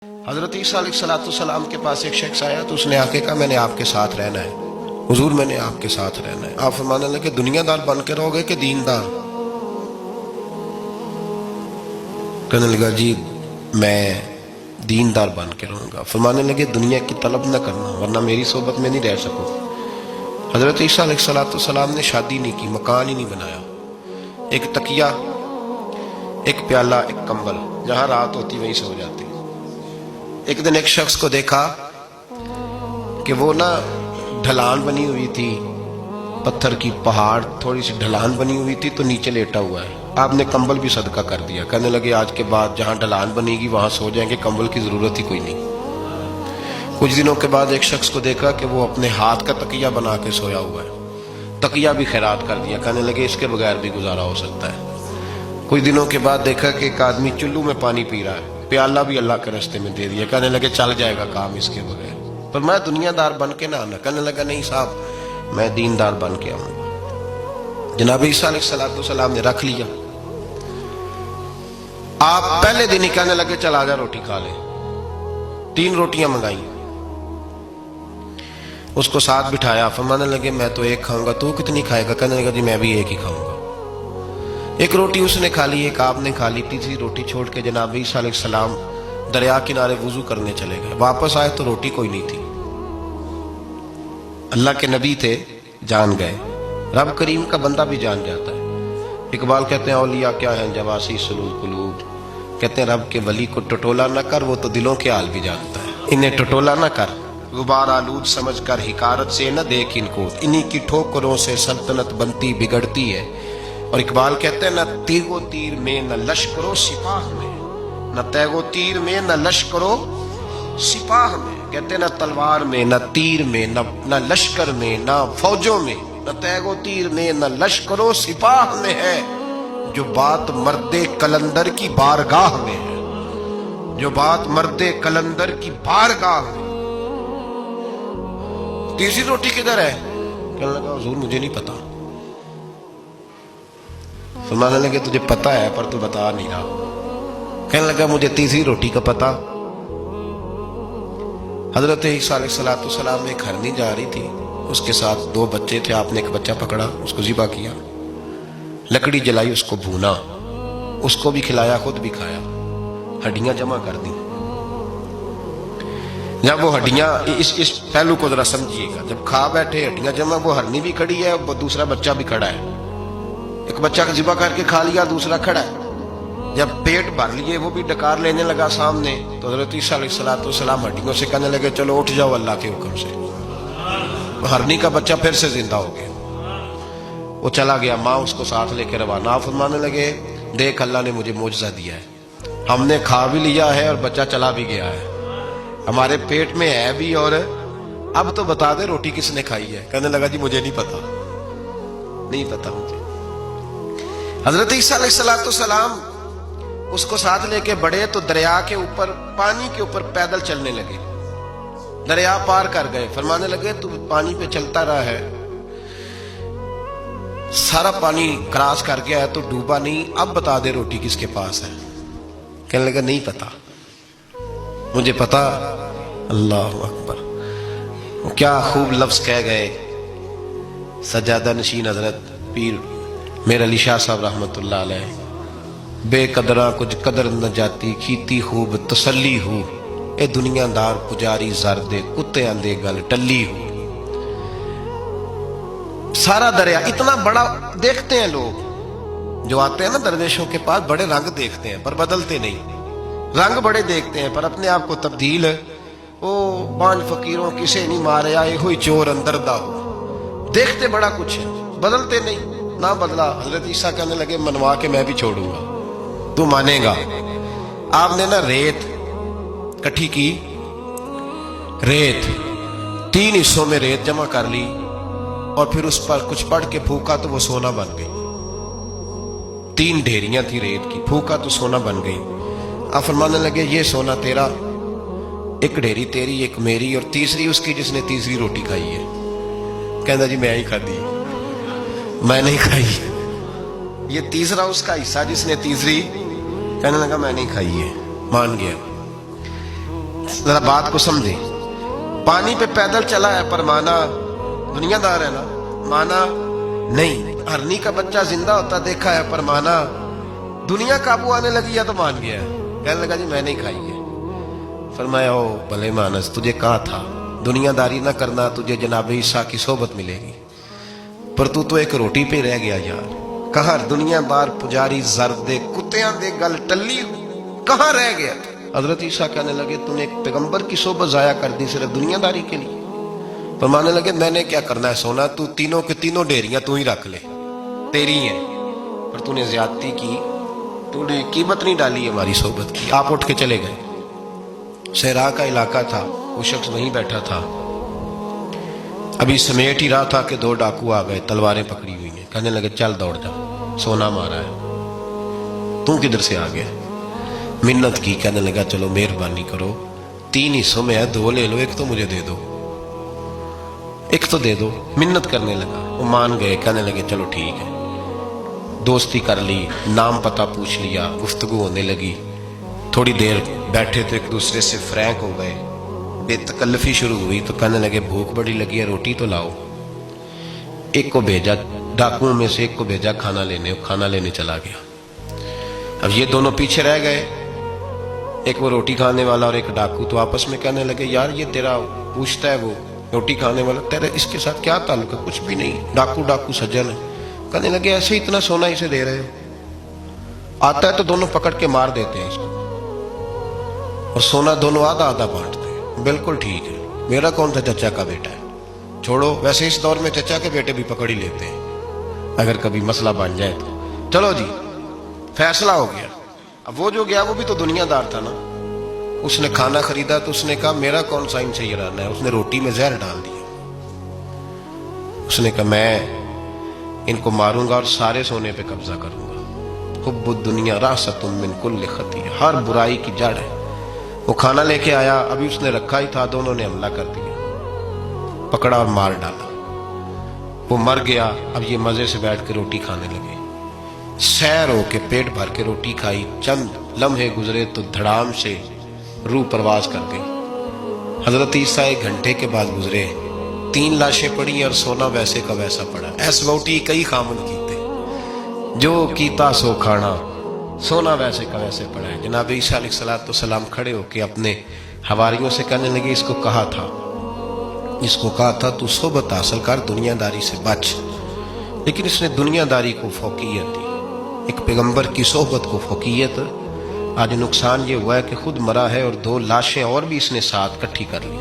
حضرت عیسیٰ علیہ السلام کے پاس ایک شخص آیا تو اس نے آ کے کہا میں نے آپ کے ساتھ رہنا ہے، حضور میں نے آپ کے ساتھ رہنا ہے۔ آپ فرمانے لگے دنیا دار بن کے رہو گے کہ دیندار؟ کہنے لگا جی میں دیندار بن کے رہوں گا۔ فرمانے لگے دنیا کی طلب نہ کرنا ورنہ میری صحبت میں نہیں رہ سکو۔ حضرت عیسیٰ علیہ السلام نے شادی نہیں کی، مکان ہی نہیں بنایا، ایک تکیہ، ایک پیالہ، ایک کمبل، جہاں رات ہوتی وہیں سو جاتے۔ ایک دن ایک شخص کو دیکھا کہ وہ نا ڈھلان بنی ہوئی تھی، پتھر کی پہاڑ تھوڑی سی ڈھلان بنی ہوئی تھی تو نیچے لیٹا ہوا ہے۔ آپ نے کمبل بھی صدقہ کر دیا، کہنے لگے آج کے بعد جہاں ڈھلان بنے گی وہاں سو جائیں گے، کمبل کی ضرورت ہی کوئی نہیں۔ کچھ دنوں کے بعد ایک شخص کو دیکھا کہ وہ اپنے ہاتھ کا تکیہ بنا کے سویا ہوا ہے، تکیہ بھی خیرات کر دیا، کہنے لگے اس کے بغیر بھی گزارا ہو سکتا ہے۔ کچھ دنوں کے بعد دیکھا کہ ایک آدمی چلو میں پانی پی رہا ہے، پیالہ بھی اللہ کے راستے میں دے دیا، کہنے لگے چل جائے گا کام اس کے بغیر۔ پر میں دنیا دار بن کے نہ آنا، کہنے لگا نہیں صاحب میں دیندار بن کے آؤں گا۔ جناب عیسیٰ علیہ السلام نے رکھ لیا۔ آپ پہلے دن ہی کہنے لگے چل آجا روٹی کھا لے۔ 3 روٹیاں منگائیں، اس کو ساتھ بٹھایا، فرمانے لگے میں تو ایک کھاؤں گا، تو کتنی کھائے گا؟ کہنے لگا جی میں بھی ایک ہی کھاؤں گا۔ ایک روٹی اس نے کھا لی، ایک آپ نے کھا لی، تیسری روٹی چھوڑ کے جناب عیسیٰ علیہ السلام دریا کنارے وضو کرنے چلے گئے۔ واپس آئے تو روٹی کوئی نہیں تھی۔ اللہ کے نبی تھے، جان گئے۔ رب کریم کا بندہ بھی جان جاتا ہے۔ اقبال کہتے ہیں اولیاء کیا ہیں جواسی سلوک قلوب، کہتے ہیں رب کے ولی کو ٹٹولا نہ کر، وہ تو دلوں کے حال بھی جانتا ہے۔ انہیں ٹٹولا نہ کر، غبار آلود سمجھ کر حکارت سے نہ دیکھ ان کو، انہی کی ٹھوکروں سے سلطنت بنتی بگڑتی ہے۔ اور اقبال کہتے ہیں نہ تیغ و تیر میں نہ لشکرو سپاہ میں، نہ تیغ و تیر میں نہ لشکرو سپاہ میں، کہتے ہیں نہ تلوار میں نہ تیر میں نہ لشکر میں نہ فوجوں میں، نہ تیغ و تیر میں نہ لشکرو سپاہ میں ہے جو بات مرد کلندر کی بارگاہ میں ہے، جو بات مرد کلندر کی بارگاہ میں۔ تیسری روٹی کدھر ہے؟ کہنے لگا حضور مجھے نہیں پتا۔ فرمانے لگے تجھے پتا ہے پر تو بتا نہیں رہا۔ کہنے لگا مجھے تیسری روٹی کا پتا۔ حضرت عیسیٰ علیہ السلام میں ایک ہرنی جا رہی تھی، اس کے ساتھ 2 بچے تھے، آپ نے ایک بچہ پکڑا، اس کو ذبح کیا، لکڑی جلائی، اس کو بھونا، اس کو بھی کھلایا، خود بھی کھایا، ہڈیاں جمع کر دی۔ جب وہ ہڈیاں اس پہلو کو ذرا سمجھیے گا، جب کھا بیٹھے ہڈیاں جمع، وہ ہرنی بھی کھڑی ہے، دوسرا بچہ بھی کھڑا ہے، ایک بچہ کا ذبح کر کے کھا لیا، دوسرا کھڑا ہے۔ جب پیٹ بھر لیے وہ بھی ڈکار لینے لگا سامنے، تو حضرت عیسیٰ علیہ السلام ہڈیوں سے کہنے لگے چلو اٹھ جاؤ اللہ کے حکم سے۔ ہرنی کا بچہ پھر سے زندہ ہو گیا، وہ چلا گیا، ماں اس کو ساتھ لے کے روانہ۔ آپ فرمانے لگے دیکھ اللہ نے مجھے معجزہ دیا ہے، ہم نے کھا بھی لیا ہے اور بچہ چلا بھی گیا ہے، ہمارے پیٹ میں ہے بھی، اور اب تو بتا دے روٹی کس نے کھائی ہے؟ کہنے لگا جی مجھے نہیں پتا، نہیں پتا مجھے۔ حضرت عیسیٰ علیہ السلام اس کو ساتھ لے کے بڑھے تو دریا کے اوپر، پانی کے اوپر پیدل چلنے لگے، دریا پار کر گئے۔ فرمانے لگے تو پانی پہ چلتا رہا ہے، سارا پانی کراس کر گیا ہے تو ڈوبا نہیں، اب بتا دے روٹی کس کے پاس ہے؟ کہنے لگا نہیں پتا، مجھے پتا۔ اللہ اکبر، وہ کیا خوب لفظ کہہ گئے سجادہ نشین حضرت پیر میر علی شاہ صاحب رحمت اللہ علیہ، بے قدراں کچھ قدر نہ جاتی، کیتی خوب تسلی ہو، اے دنیا دار پجاری زر دے، کتے آندے گل ٹلی ہو۔ سارا دریا اتنا بڑا دیکھتے ہیں لوگ، جو آتے ہیں نا درویشوں کے پاس، بڑے رنگ دیکھتے ہیں پر بدلتے نہیں، رنگ بڑے دیکھتے ہیں پر اپنے آپ کو تبدیل، او 5 فقیروں کسے نہیں مارے آئے ہوئی چور اندر دا ہو، دیکھتے بڑا کچھ ہے بدلتے نہیں۔ نہ بدلا، حضرت عیسیٰ کہنے لگے منوا کے میں بھی چھوڑوں گا، تو مانے گا۔ آپ نے نا ریت کٹھی کی، ریت 3 حصوں میں ریت جمع کر لی اور پھر اس پر کچھ پڑھ کے پھونکا تو وہ سونا بن گئی۔ 3 ڈھیریاں تھی ریت کی، پھونکا تو سونا بن گئی۔ آپ فرمانے لگے یہ سونا تیرا، ایک ڈھیری تیری، ایک میری، اور تیسری اس کی جس نے تیسری روٹی کھائی ہے۔ کہنا جی میں ہی کھا دی، میں نہیں کھائی، یہ تیسرا اس کا حصہ جس نے تیسری، کہنے لگا میں نہیں کھائی ہے، مان گیا۔ ذرا بات کو سمجھے. پانی پہ پیدل چلا ہے پر مانا دنیا دار ہے نا؟ مانا نہیں. ہرنی کا بچہ زندہ ہوتا دیکھا ہے پر مانا دنیا قابو آنے لگی یا تو مان گیا ہے. کہنے لگا جی میں نہیں کھائی ہے. فرمایا او بھلے مانس، تجھے کہا تھا دنیا داری نہ کرنا، تجھے جناب عیسیٰ کی صحبت ملے گی، پر تو ایک روٹی پہ رہ گیا یار. کہاں دنیا دار پجاری زرد دے کتیاں دے گل ٹلی کہاں رہ گیا. حضرت عیسیٰ کہنے لگے تم نے ایک پیغمبر کی صحبت ضائع کر دی صرف دنیا داری کے لیے. فرمانے لگے میں نے کیا کرنا ہے سونا، تو تینوں کے تینوں ڈیریاں تو ہی رکھ لے، تیری ہیں، پر تو نے زیادتی کی، تو نے قیمت نہیں ڈالی ہماری صحبت کی. آپ اٹھ کے چلے گئے. صحرا کا علاقہ تھا، وہ شخص وہیں بیٹھا تھا. ابھی سمیٹ ہی رہا تھا کہ دو ڈاکو آ گئے، تلواریں پکڑی ہوئی ہیں. کہنے لگے چل دوڑ جا، سونا مارا ہے، تو کدھر سے آ گیا؟ منت کی. کہنے لگا چلو مہربانی کرو، 3 حصوں میں ہے، 2 لے لو، ایک تو مجھے دے دو، ایک تو دے دو. منت کرنے لگا. وہ مان گئے. کہنے لگے چلو ٹھیک ہے. دوستی کر لی، نام پتہ پوچھ لیا، گفتگو ہونے لگی. تھوڑی دیر بیٹھے تو ایک دوسرے سے فرینک ہو گئے، بے تکلفی شروع ہوئی. تو کہنے لگے بھوک بڑی لگی ہے، روٹی تو لاؤ. ایک کو بھیجا، ڈاکوؤں میں سے ایک کو بھیجا کھانا لینے، کھانا لینے چلا گیا. اب یہ دونوں پیچھے رہ گئے، ایک وہ روٹی کھانے والا اور ایک ڈاکو. تو آپس میں کہنے لگے یار یہ تیرا پوچھتا ہے وہ روٹی کھانے والا، تیرا اس کے ساتھ کیا تعلق ہے؟ کچھ بھی نہیں، ڈاکو ڈاکو سجن ہے. کہنے لگے ایسے ہی اتنا سونا اسے دے رہے ہو، آتا ہے تو دونوں پکڑ کے مار دیتے ہیں اس کو، اور سونا دونوں آدھا آدھا بانٹتے ہیں. بالکل ٹھیک ہے، میرا کون تھا، چچا کا بیٹا ہے، چھوڑو. ویسے اس دور میں چچا کے بیٹے بھی پکڑ ہی لیتے ہیں اگر کبھی مسئلہ بن جائے تو. چلو جی فیصلہ ہو گیا. اب وہ جو گیا وہ بھی تو دنیا دار تھا نا. اس نے کھانا خریدا تو اس نے کہا میرا کون سا ان سے یہ رہنا ہے. اس نے روٹی میں زہر ڈال دیا. اس نے کہا میں ان کو ماروں گا اور سارے سونے پہ قبضہ کروں گا. حب الدنیا راست من کل خطیہ، ہر برائی کی جڑ ہے. وہ کھانا لے کے آیا، ابھی اس نے رکھا ہی تھا، دونوں نے حملہ کر دیا، پکڑا اور مار ڈالا. وہ مر گیا. اب یہ مزے سے بیٹھ کے روٹی کھانے لگے. سیر ہو کے پیٹ بھر کے روٹی کھائی. چند لمحے گزرے تو دھڑام سے روح پرواز کر گئی. حضرت عیسیٰ 1 گھنٹے کے بعد گزرے. 3 لاشیں پڑی اور سونا ویسے کا ویسا پڑا. ایس ووٹی کئی خامن کیتے، جو کیتا سو کھانا، سونا ویسے کا ویسے پڑا ہے. جناب عیسیٰ علیہ السلام کھڑے ہو کے اپنے حواریوں سے کہنے لگے اس کو کہا تھا تو صحبت حاصل کر، دنیا داری سے بچ. لیکن اس نے دنیا داری کو فوقیت دی، ایک پیغمبر کی صحبت کو فوقیت. آج نقصان یہ ہوا ہے کہ خود مرا ہے اور 2 لاشیں اور بھی اس نے ساتھ کٹھی کر لی.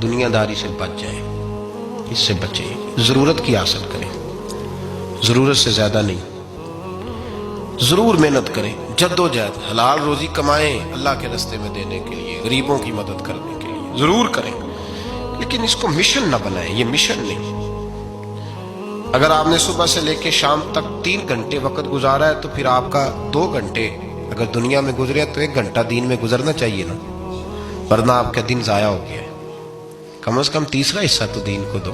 دنیا داری سے بچ جائیں، اس سے بچیں، ضرورت کی حاصل کریں، ضرورت سے زیادہ نہیں. ضرور محنت کریں، جد و جہد، حلال روزی کمائیں اللہ کے راستے میں دینے کے لیے، غریبوں کی مدد کرنے کے لیے ضرور کریں، لیکن اس کو مشن نہ بنائیں. یہ مشن نہیں. اگر آپ نے صبح سے لے کے شام تک 3 گھنٹے وقت گزارا ہے تو پھر آپ کا 2 گھنٹے اگر دنیا میں گزرے تو 1 گھنٹہ دین میں گزرنا چاہیے نا، ورنہ آپ کا دن ضائع ہو گیا ہے. کم از کم تیسرا حصہ تو دین کو دو.